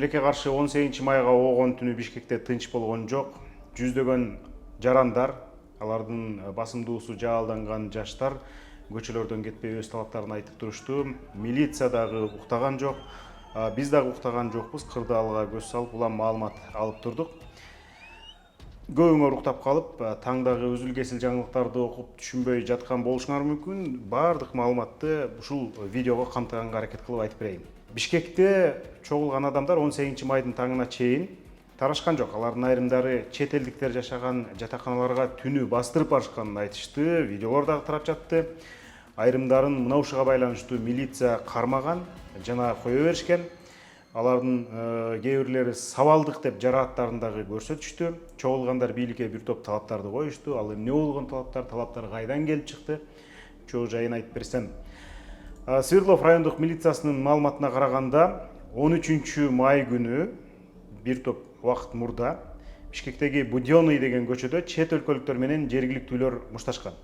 Тилекке каршы 18 майга оогон түнү Бишкекте тынч болгон жок. Жүздөгөн жарандар, алардын басымдуусу жаалданган жаштар көчөлөрдөн кетпей өз талаптарын айтып турушту. Милиция дагы уктаган жок. Биз дагы уктаган жокпуз. Кырдаалга көз салып, улам маалымат алып турдук. Көбүңөр уктап калып, таңдагы үзүл-кесил жаңылыктарды окуп түшүнбөй жаткан болушуңар мүмкүн. Бардык маалыматты ушул видеого камтыганга аракет кылып айтып берейин. Бишкекте чогулган адамдар 18 майдын таңына чейин тарашкан жок. Алардын айрымдары чет элдиктер жашаган жатаканаларга түнү бастырып барышканын айтышты. Видеолор дагы тарап жатты. Айрымдарын мына ушуга байланыштуу милиция кармаган жана кое беришкен. Алардын кээ бирлери сабалдык деп жарааттарын дагы көрсөтүштү. Чогулгандар бийликке бир топ талаптарды коюшту. Ал эмне болгон талаптар кайдан келип чыкты? Чоо жайын айтып берсем. Свердлов райондук милициясынын маалыматына караганда 13 май күнү бир топ убакыт мурда Бишкектеги Будённый деген көчөдө чет өлкөлүктөр менен жергиликтүүлөр мушташкан.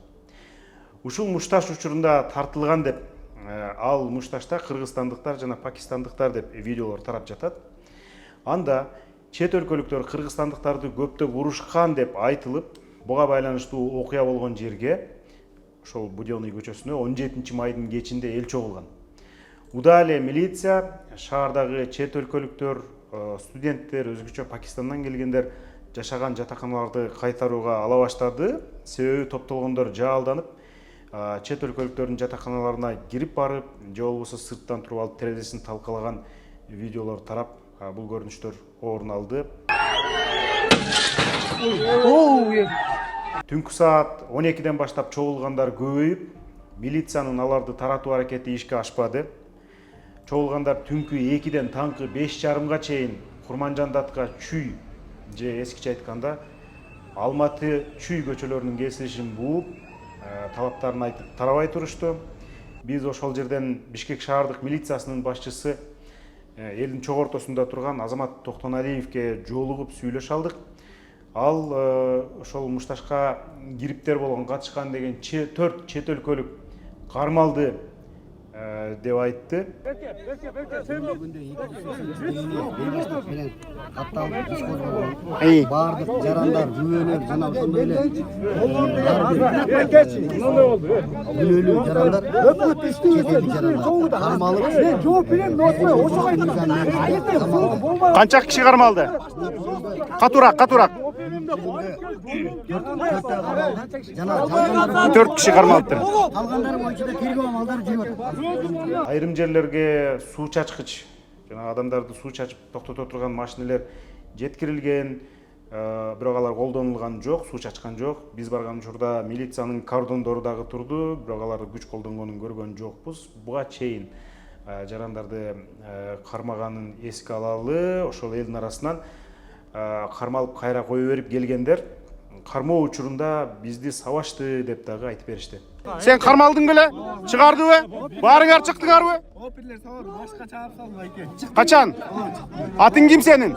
Ушул мушташ учурунда тартылган деп ал мушташта кыргызстандыктар жана пакистандыктар деп видеолор тарап жатат. Анда чет өлкөлүктөр кыргызстандыктарды көптөп урушкан деп айтылып, буга байланыштуу окуя болгон жерге ошол Будённый көчөсүнө 17 майдын кечинде эл чогулган. Уда эле милиция шаардагы чет өлкөлүктөр, студенттер, өзгөчө Пакистандан келгендер жашаган жатаканаларды кайтарууга ала баштады. Себеби топтолгондор жаалданып, чет өлкөлүктөрдүн жатаканаларына кирип барып, же болбосо сырттан туруп алып терезесин талкалаган видеолор тарап, бул көрүнүштөр орун алды. Түнкү саат 12ден баштап чогулгандар көбөйүп, милициянын аларды таратуу аракети ишке ашпады. Чогулгандар түнкү 2ден таңкы 5:30га чейин Курманжандатка Чүй же эскиче айтканда Алматы Чүй көчөлөрүнүн кесилишин бууп, талаптарын айтып тарабай турушту. Биз ошол жерден Бишкек шаардык милициясынын башчысы элдин чок ортосунда турган Азамат Токтоналиевке жолугуп сүйлөшө алдык. Ал ошол мушташка кириптер болгон, катышкан деген 4 чет өлкөлүк кармалды деп айтты. Бардык жарандар, күбөлөр жана ошондой эле күбөлүү жарандар, кармалып, жооп берем, ошого айткан. Канча киши кармалды? Катуураак. 4 киши кармалыптыр. Калгандары боюнча тергөө амалдары жүрүп атат. Айрым жерлерге суу чачкыч, жана адамдарды суу чачып токтото турган машинелер жеткирилген, бирок алар колдонулган жок, суу чачкан жок. Биз барган учурда милициянын кордондору дагы турду, бирок алар күч колдонгонун көргөн жокпуз. Буга чейин жарандарды кармаганын эске алалы, ошол элдин арасынан кармалып кайра кое берип келгендер кармоо учурунда бизди сабашты деп дагы айтып беришти. Сен кармалдың беле? Чыгардыбы? Барыңар чыктыңарбы? Оперлер сабар башка чыгарып салдым айке. Качан? Атың ким сенин?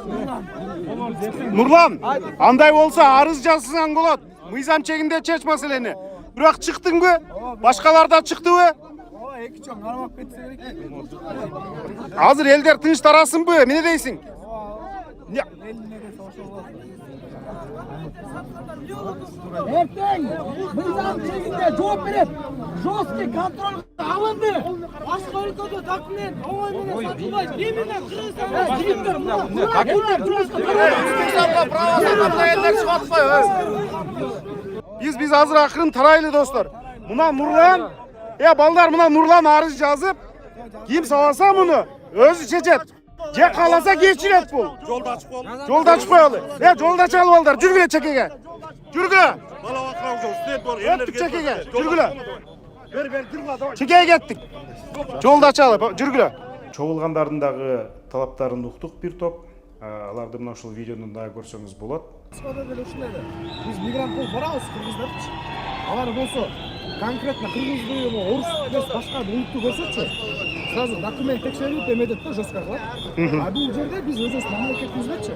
Нурлан. Андай болсо арыз жазсаң болот. Мыйзам чегинде чеч маселени. Бирок чыктыңбы? Башкалар да чыктыбы? Ооба, эки чоң кармап кетсе керек. Азыр элдер тынч тарасынбы? Эмне дейсиң? Эртең мыйзам чегинде жооп берет. Жесткий контроль алынды. Башка өлкөдө документ оңой менен сатылбайт. Эмне Кыргызстанда жигиттер Биз азыр акырын тарайлы достор. Мына Нурлан, балдар, мына Нурлан арыз жазып, ким саласа муну өзү чечет. Же кааласа кечирет бул. Жолда ачып коелу. Жолда ачып коелу. Жолда чалып алдар, жүргүлө чекеге. Жүргүлө. Бала акырау жол, студент бар, элдер чекеге. Жүргүлө. Бер, жүргүлө. Чекеге кеттик. Жолда чалып, жүргүлө. Чогулгандардын дагы талаптарын уктук бир топ. Аларды мына ушул видеону дагы көрсөңүз болот. Москвада деле ушундай да. Биз мигрант болуп барабыз кыргыздарчы. Алар болсо конкретно кыргызды, орус эмес башка улутту көрсөчү. Сразу документ текшерип эметет да, жестко кылат. А бул жерде биз өзүбүз мамлекетибизгечи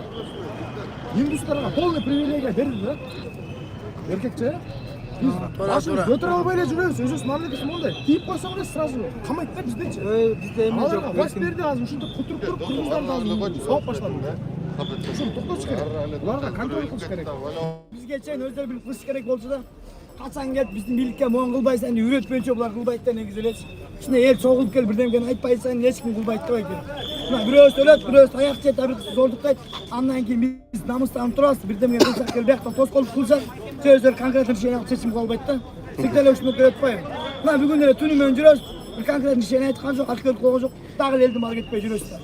индустарга полный привилегия берилди да. Эркекче Машина көтөрө албай эле жүрөбүз. Өзүбүз мамлекет мондай. Тийип койсоң эле сразу камайт да биздечи. Бизде эме жок. Власть берди азыр ушинтип кутуруп туруп кыргыздарды азыр сабап баштады да. Ушуну токтотуш керек. Буларга контроль кылыш керек. Бизге чейин өздөрү билип кылыш керек болчу да. Качан келип биздин бийликке моң кылбайсың деп үйрөтпөйчү булар кылбайт да негизи элечи. Кичине эл чогулуп келип бирдемени айтпайсың, эч ким кылбайт деп айтты. Мына бирөөсү өлөт, бирөөсү аяк чет, бирөөсү зордуктайт. Андан кийин биз намыстанып турабыз, бирдемени кылсак келип бияктан тоскоолдук кылсак, өздөрү конкреттүү решение чечим кылбайт да. Сиктеле ушуну көрөтпөйм. Мына бүгүн эле түнү менен жүрөбүз. Бир конкреттүү решение айткан жок, алып келип койгон жок. Дагы эле элдин баары кетпей жүрөбүз да.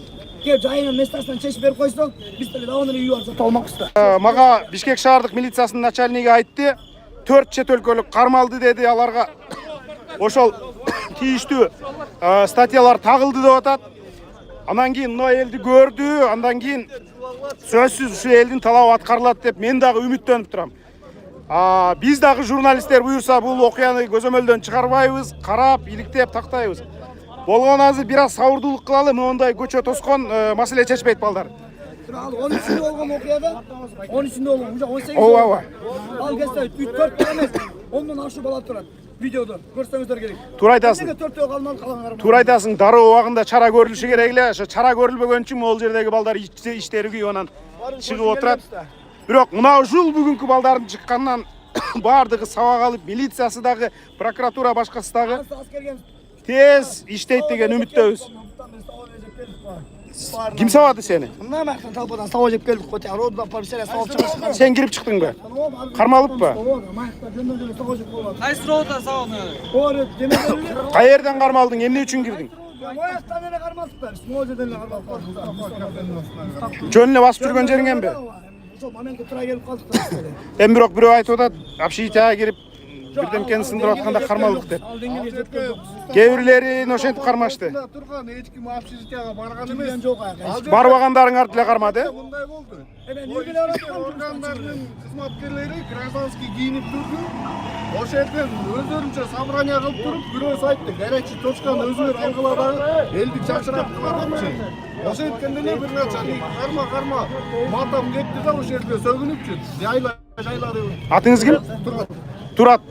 Кеп жайына местасынан чечип берип койсо, биз деле даван эле үй алсак болмокпуз да. Мага Бишкек шаардык милициясынын начальниги айтты. 4 чет өлкөлүк кармалды деди, аларга ошол тийиштүү статьялар тагылды деп атат. Андан кийин мына элди көрдү, андан кийин сөзсүз ушу элдин талабы аткарылат деп мен дагы үмүттөнүп турам. Биз дагы журналисттер буюрса бул окуяны көзөмөлдөн чыгарбайбыз, карап, иликтеп тактайбыз. Болгон азыр бир аз сабырдуулук кылалы, мондай көчө тоскон маселе чечпейт балдар. Ал 13-нде болгон окуяда 13-нде болгон, уже 18. Ооба. Ал кезде 3-4 бала эмес, 10дон ашуу бала турат. Видеодо көрсөңүздөр керек. Туура айтасың. Эмнеге 4төө калмады калган Туура айтасың, дароо убагында чара көрүлүшү керек эле. Ошо чара көрүлбөгөн үчүн могул жердеги балдар иштери күйүп анан чыгып отурат. Бирок мына ушул бүгүнкү балдардын чыкканынан баардыгы сабак алып, милициясы дагы, прокуратура башкасы дагы тез иштейт деген үмүттөбүз. Ким сабады сени? Мына мактан талпадан сабак жеп келдик го, родда полиция сабак чыгышкан. Сен кирип чыктыңбы? Кармалыппы? Мактан жөндөн сабак жеп койгон. Кайсы рота сабагы? Оор демеден Каерден кармалдың? Эмне үчүн кирдиң? Мояктан эле кармалдык да, могул жерден эле кармалдык. Жөн эле басып жүргөн жериңенби? Ошол моментке тура келип калдык да. Эми бирок бирөө айтып атат, общежитияга кирип бирдемкени сындырып атканда кармалдык деп. Ал деңгээлге жеткен жокпуз. Кээ бирлери ошентип кармашты. Турган эч ким общежитияга барган эмес. Жок аяк. Барбагандарыңар деле кармады. Мындай болду. Эме Органдардын кызматкерлери гражданский кийинип турду. Ошол жерден өздөрүнчө собрание кылып туруп, бирөөсү айтты, горячий точканы өзүңөр алгыла дагы элди чачырап кылатчы. Ошо эткенде эле бир начальник карма матам кетти да ошол жерде сөгүнүпчү. Жайлады. Атыңыз ким? Турат.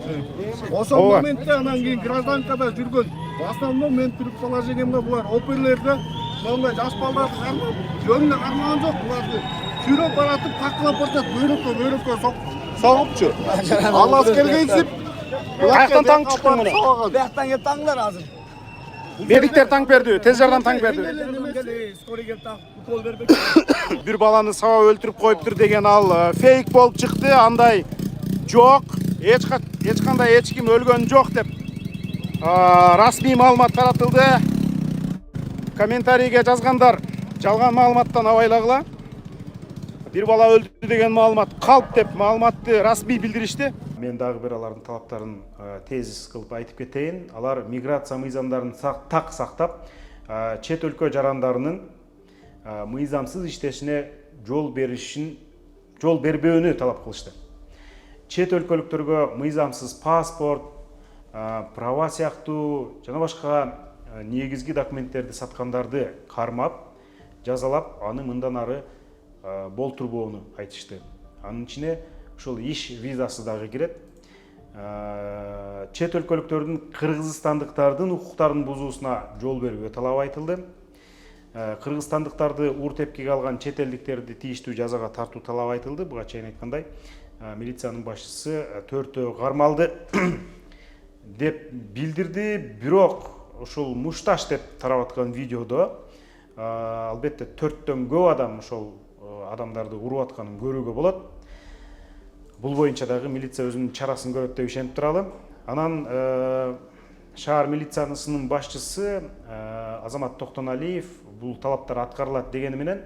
Ошол моментте анан кийин гражданкада жүргөн основной мен түрк положениемде булар оперлерде мондай жаш балдарды кармап, жөнүнө кармаган жок, буларды сүйрөп баратып каклап атат, бөйрөккө согупчу. Ал аскерге исип, Каяктан таңып чыктың муну? бияктан келип таңдылар азыр. Медиктер таң берди, тез жардам таң берди. Скорый келип таңып укол бербек. Бир баланы сабап өлтүрүп коюптур деген ал фейк болуп чыкты, андай жок. Эч кандай эч ким өлгөн жок деп расмий маалымат таратылды. Комментарийге жазгандар жалган маалыматтан абайлагыла. Бир бала өлдү деген маалымат калп деп маалыматты расмий билдиришти. Мен дагы бир алардын талаптарын тез кылып айтып кетейин. Алар миграция мыйзамдарын так сактап, чет өлкө жарандарынын мыйзамсыз иштешине жол бербөөнү талап кылышты. Чет өлкөлүктөргө мыйзамсыз паспорт, права сыяктуу жана башка негизги документтерди саткандарды кармап, жазалап, аны мындан ары болтурбоону айтышты. Анын ичине ушул иш визасы дагы кирет. Чет өлкөлүктөрдүн кыргызстандыктардын укуктарын бузуусуна жол берүүгө талап айтылды. Кыргызстандыктарды уур тепкиге алган чет элдиктерди тийиштүү жазага тартуу талап айтылды. Буга чейин айткандай, милициянын башчысы 4төө кармалды деп билдирди. Бирок ушул мушташ деп тарап аткан видеодо албетте 4төн көп адам ошол адамдарды уруп атканын көрүүгө болот. Бул боюнча дагы милиция өзүнүн чарасын көрөт деп ишенип туралы. Анан шаар милициянын башчысы Азамат Токтоналиев бул талаптар аткарылат дегени менен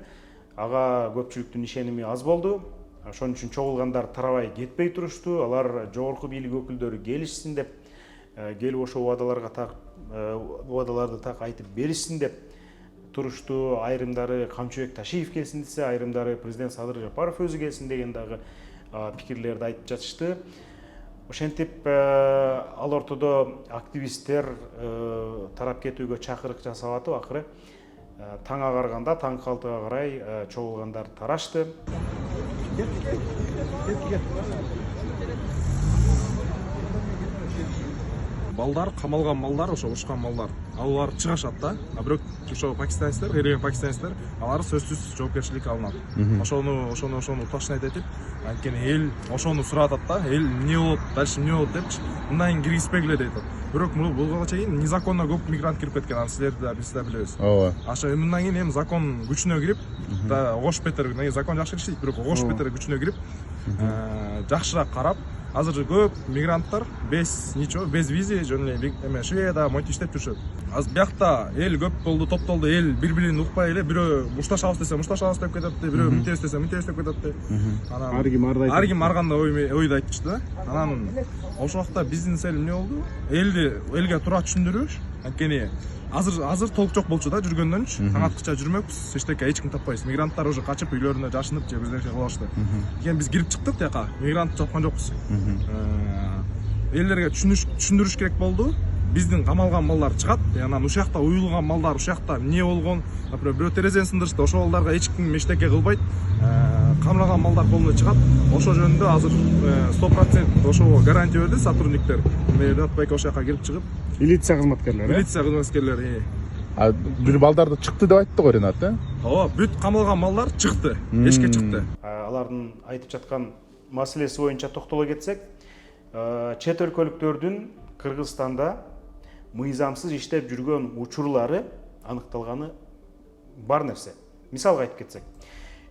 ага көпчүлүктүн ишеними аз болду. Ошон үчүн чогулгандар тарабай кетпей турушту. Алар жогорку бийлик өкүлдөрү келишсин деп, келип ошол убадаларды так айтып беришсин деп турушту. Айрымдары Камчыбек Ташиев келсин десе, айрымдары президент Садыр Жапаров өзү келсин деген дагы пикирлерди айтып жатышты. Ошентип ал ортодо активисттер тарап кетүүгө чакырык жасап атып, акыры таң агарганда, таң калтыга карай чогулгандар тарашты. балдар, камалган малдар, ошо ушкан малдар алар чыгышат да. А бирок ошо пакистанецтер, кайрылган пакистанецтер алар сөзсүз жоопкерчилик алынат. Ошону уташнайт этип, анткени эл ошону сурап атат да, эл эмне болот, дальше эмне болот депчи. Мындан кийин киргизбегиле дейт. Бирок буга чейин незаконно көп мигрант кирип кеткен, аны силер да биз да билебиз. ооба. Ошо мындан кийин эми закон күчүнө кирип, да ош бетер, закон жакшы иштейт, бирок ош бетер күчүнө кирип, жакшыраак карап, азыр көп мигранттар без визи жөн эле эме Шведияда монтип иштеп жүрүшөт. Азыр биякта эл көп болду, топтолду, эл бири-бирин укпай эле, бирөө мушташабыз десе мушташабыз деп кетет, бирөө мынтебиз десе мынтебиз деп кетет. Анан ар ким ар кандай ойду айтчу да. Анан ошол убакта биздин эл эмне болду? Элге туура түшүндүрүш. Анткени азыр толук жок болчу да, жүргөндөнчү. Таң аткыча жүрмөкпүз, эчтеке эч ким таппайбыз. Мигранттар уже качып үйлөрүнө жашынып же өздөрүнчө кылышты. Экен биз кирип чыктык тияка, мигрант жапкан жокпуз. Элдерге түшүндүрүш керек болду. Биздин камалган малдар чыгат, анан ушул жакта уюлган малдар, ушул жакта эмне болгон, например, бирөө терезени сындырышты, ошол балдарга эч ким эчтеке кылбайт. Камалган малдар колуна чыгат. Ошол жөнүндө азыр 100% ошого гарантия берди сотрудниктер. Мэрдат байке ошол жака кирип чыгып, Милиция кызматкерлери. Милиция кызматкерлери. Бир балдарды чыкты деп айтты го Ренат, Ооба, бүт камалган малдар чыкты, эшикке чыкты. Алардын айтып жаткан маселеси боюнча токтоло кетсек, чет өлкөлүктөрдүн Кыргызстанда мыйзамсыз иштеп жүргөн учурлары аныкталганы бар нерсе. Мисалга айтып кетсек,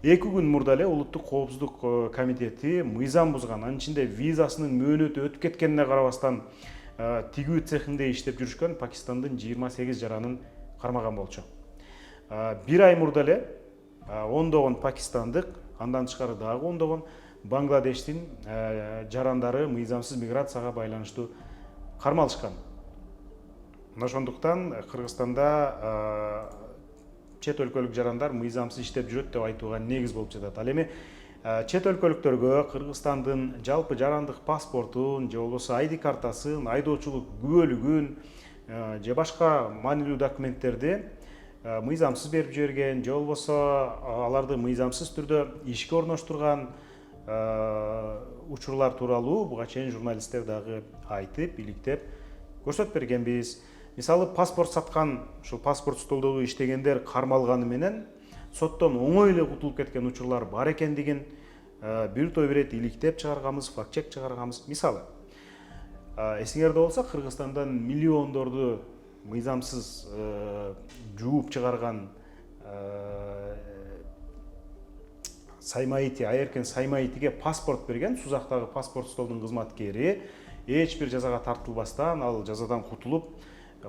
2 күн мурда эле Улуттук коопсуздук комитети мыйзам бузган, анын ичинде визасынын мөөнөтү өтүп кеткенине карабастан тигүү цехинде иштеп жүрүшкөн Пакистандын 28 жаранын кармаган болчу. 1 ай мурда эле ондогон пакистандык, андан тышкары дагы ондогон Бангладештин жарандары мыйзамсыз миграцияга байланыштуу кармалышкан. Ошондуктан Кыргызстанда чет өлкөлүк жарандар мыйзамсыз иштеп жүрөт деп айтууга негиз болуп жатат. Ал эми чет өлкөлүктөргө Кыргызстандын жалпы жарандык паспортун же болбосо ID картасын, айдоочулук күбөлүгүн же башка маанилүү документтерди мыйзамсыз берип жиберген, же болбосо аларды мыйзамсыз түрдө ишке орноштурган учурлар тууралуу буга чейин журналисттер дагы айтып, иликтеп көрсөтүп бергенбиз. Мисалы, паспорт саткан, ушул паспорт столдогу иштегендер кармалганы менен соттон оңой эле кутулуп кеткен учурлар бар экендигин бир той ирет иликтеп чыгарганбыз, факт-чек чыгарганбыз. Мисалы, эсиңерде болсо, Кыргызстандан миллиондорду мыйзамсыз жууп чыгарган Саймаити, Айеркен Саймаитиге паспорт берген Сузактагы паспорт столдун кызматкери эч бир жазага тартылбастан, ал жазадан кутулуп,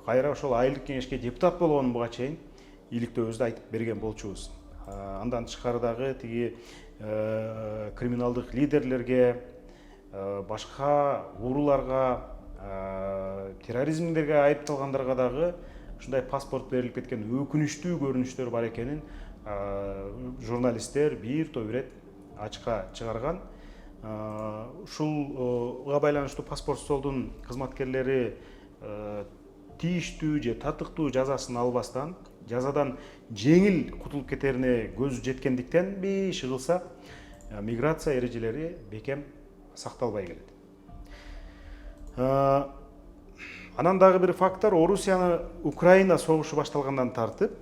кайра ошол айылдык кеңешке депутат болгонун буга чейин иликтөөбүздү айтып берген болчубуз. Андан тышкары дагы тиги криминалдык лидерлерге, башка урууларга, терроризмдерге айыпталгандарга дагы ушундай паспорт берилип кеткен өкүнүчтүү көрүнүштөр бар экенин журналисттер бир топ ирет ачыкка чыгарган. Ушулга байланыштуу паспорт столдун кызматкерлери тийиштүү же татыктуу жазасын албастан, жазадан жеңил кутулуп кетерине көзү жеткендиктенби шыгылса, миграция эрежелери бекем сакталбай келет. Анан дагы бир фактор, Орусияны Украина согушу башталгандан тартып,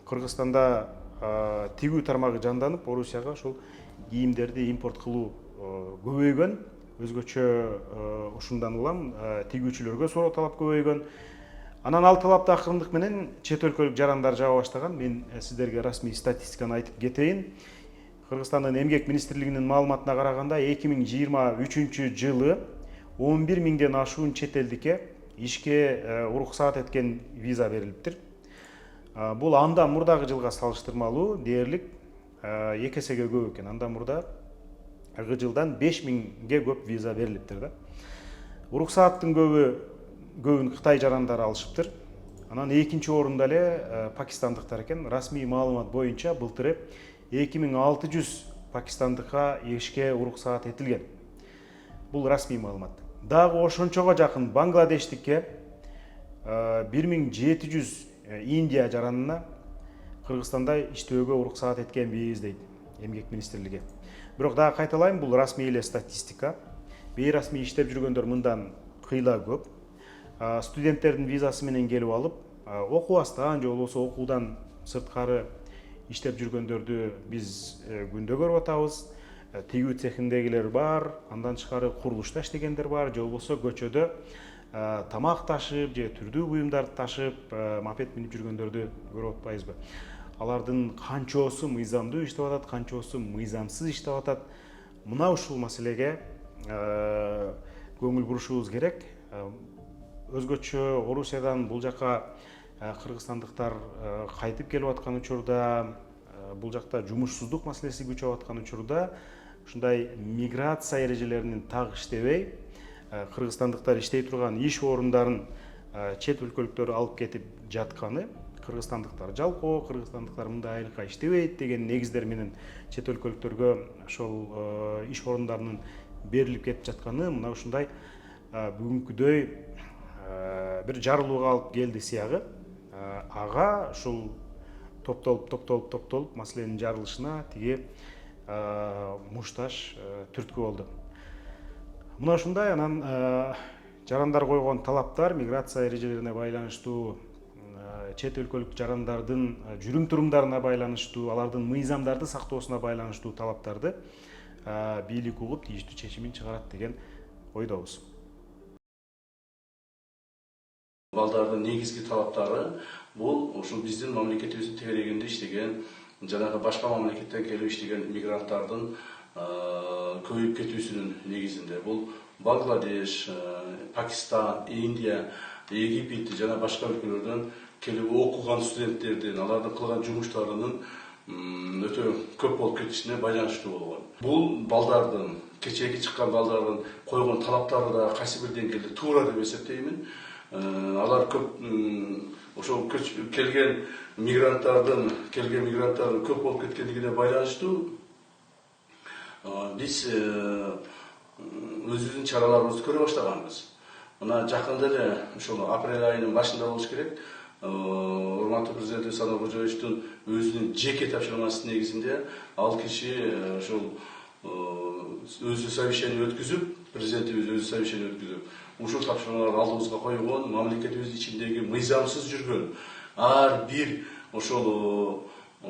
Кыргызстанда тигүү тармагы жанданып, Орусияга ушул кийимдерди импорт кылуу көбөйгөн. Өзгөчө ушундан улам тигүүчүлөргө суроо талап көбөйгөн. Анан ал талапты акырындык менен чет өлкөлүк жарандар жаба баштаган. Мен сиздерге расмий статистиканы айтып кетейин. Кыргызстандын эмгек министрлигинин маалыматына караганда 2023 жылы 11 миңден ашуун чет элдикке ишке уруксаат эткен виза берилиптир. Бул андан мурдагы жылга салыштырмалуу дээрлик 2 эсеге көп экен. Андан мурдагы жылдан 5 миңге көп виза берилиптир да. Уруксааттын көбүн Кытай жарандары алышыптыр. Анан экинчи орунда эле пакистандыктар экен. Расмий маалымат боюнча былтыр 2600 пакистандыкка ишке уруксаат этилген. Бул расмий маалымат. Дагы ошончого жакын Бангладештикке 1700 Индия жаранына Кыргызстанда иштөөгө уруксаат эткенбиз дейт эмгек министрлиги. Бирок дагы кайталайм, бул расмий эле статистика. Бейрасмий иштеп жүргөндөр мындан кыйла көп. студенттердин визасы менен келип алып, окубастан же болбосо окуудан сырткары иштеп жүргөндөрдү биз күндө көрүп атабыз. Тигүү цехиндегилер бар, андан тышкары курулушта иштегендер бар, же болбосо көчөдө тамак ташып же түрдүү буюмдарды ташып, мопед минип жүргөндөрдү көрүп атпайбызбы? Алардын канчоосу мыйзамдуу иштеп атат, канчоосу мыйзамсыз иштеп атат? Мына ушул маселеге көңүл бурушубуз керек. Өзгөчө Орусиядан бул жака кыргызстандыктар кайтып келип аткан учурда, бул жакта жумушсуздук маселеси күчөп аткан учурда, ушундай миграция эрежелеринин так иштебей, кыргызстандыктар иштей турган иш орундарын чет өлкөлүктөр алып кетип жатканы, кыргызстандыктар жалкоо, кыргызстандыктар мындай айлыкка иштебейт деген негиздер менен чет өлкөлүктөргө ошол иш орундарынын берилип кетип жатканы мына ушундай бүгүнкүдөй бир жарылууга алып келди сыягы. Ага ушул топтолуп маселенин жарылышына тиги мушташ түрткү болду. Мына ушундай, анан жарандар койгон талаптар миграция эрежелерине байланыштуу, чет өлкөлүк жарандардын жүрүм турумдарына байланыштуу, алардын мыйзамдарды сактоосуна байланыштуу талаптарды бийлик угуп тийиштүү чечимин чыгарат деген ойдобуз. Балдардын негизги талаптары бул ушул биздин мамлекетибиздин тегерегинде иштеген, жанагы башка мамлекеттен келип иштеген мигранттардын көбөйүп кетүүсүнүн негизинде. Бул Бангладеш, Пакистан, Индия, Египет жана башка өлкөлөрдөн келип окуган студенттердин, алардын кылган жумуштарынын өтө көп болуп кетишине байланыштуу болгон. Бул балдардын, кечээки чыккан балдардын койгон талаптары да кайсы бир деңгээлде туура деп эсептеймин. Алар көп ошол келген мигранттардын көп болуп кеткендигине байланыштуу биз өзүбүздүн чараларыбызды көрө баштаганбыз. Мына жакында эле ошол апрель айынын башында болуш керек. Урматтуу президент Садыр Кожоевичтин өзүнүн жеке тапшырмасы негизинде ал киши ошол өзү совещание өткүзүп, президентибиз өзү совещание өткүзүп, ушул тапшырмаларды алдыбызга койгон, мамлекетибиздин ичиндеги мыйзамсыз жүргөн ар бир ошол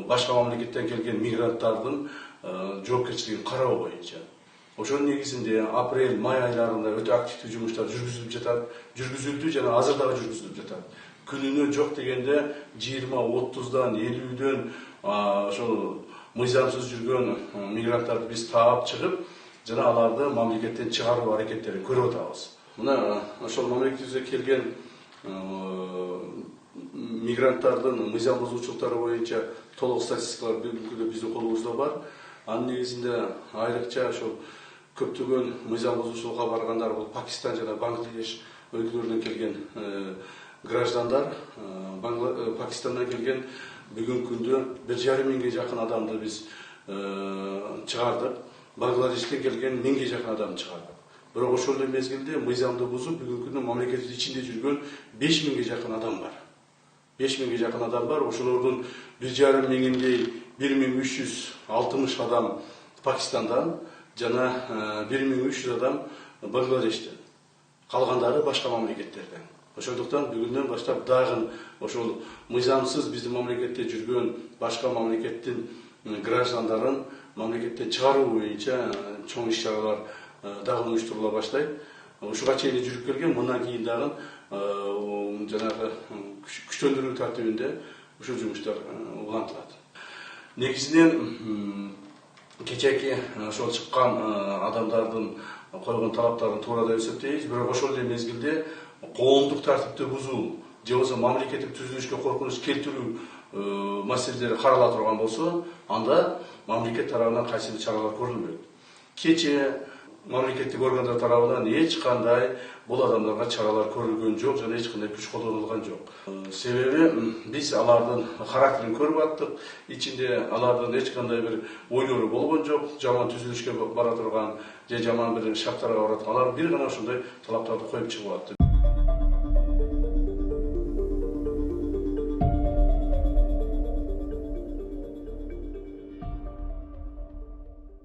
башка мамлекеттен келген мигранттардын жоопкерчилигин кароо боюнча. Ошонун негизинде апрель, май айларында өтө активдүү жумуштар жүргүзүлдү жана азыр дагы жүргүзүлүп жатат. Күнүнө жок дегенде 20-30дан 50дөн ошол мыйзамсыз жүргөн мигранттарды биз таап чыгып, жана аларды мамлекеттен чыгаруу аракеттерин көрүп атабыз. Мына ошол мамлекетибизге келген мигранттардын мыйзам бузуучулуктары боюнча толук статистикалар бүгүнкү биздин колубузда бар. Анын негизинде айрыкча ошол көптөгөн мыйзам бузуучулукка баргандар бул Пакистан жана Бангладеш өлкөлөрүнөн келген граждандар. Пакистандан келген бүгүнкү күндө 1,5 миңге жакын адамды биз чыгардык. Бангладештен келген 1000ге жакын адамды чыгардык. Бирок ошол эле мезгилде мыйзамды бузуп бүгүнкү күндө мамлекеттин ичинде жүргөн 5000ге жакын адам бар. 5000ге жакын адам бар. Ошолордун 1,5 миңиндей 1360 адам Пакистандан жана 1300 адам Бангладештен. Калгандары башка мамлекеттерден. Ошондуктан бүгүндөн баштап дагы ошол мыйзамсыз биздин мамлекетте жүргөн башка мамлекеттин граждандарын мамлекеттен чыгаруу боюнча чоң иш-чаралар дагы уюштурула баштайт. Ушуга чейин жүрүп келген, мындан кийин дагы жанагы күчтөндүрүү тартибинде ушул жумуштар улантылат. Негизинен кечээки ошол чыккан адамдардын койгон талаптарын туура деп эсептейбиз, бирок ошол эле мезгилде коомдук тартипти бузуу же болбосо мамлекеттик түзүлүшкө коркунуч келтирүү маселелери карала турган болсо, анда мамлекет тарабынан кайсы бир чаралар көрүлбөйт. Кечээ мамлекеттик органдар тарабынан эч кандай бул адамдарга чаралар көрүлгөн жок жана эч кандай күч колдонулган жок. Себеби биз алардын характерин көрүп аттык. Ичинде алардын эч кандай бир ойлору болгон жок, жаман түзүлүшкө бара турган же жаман бир шарттарга барат. Алар бир гана ошондой талаптарды коюп чыгып атты.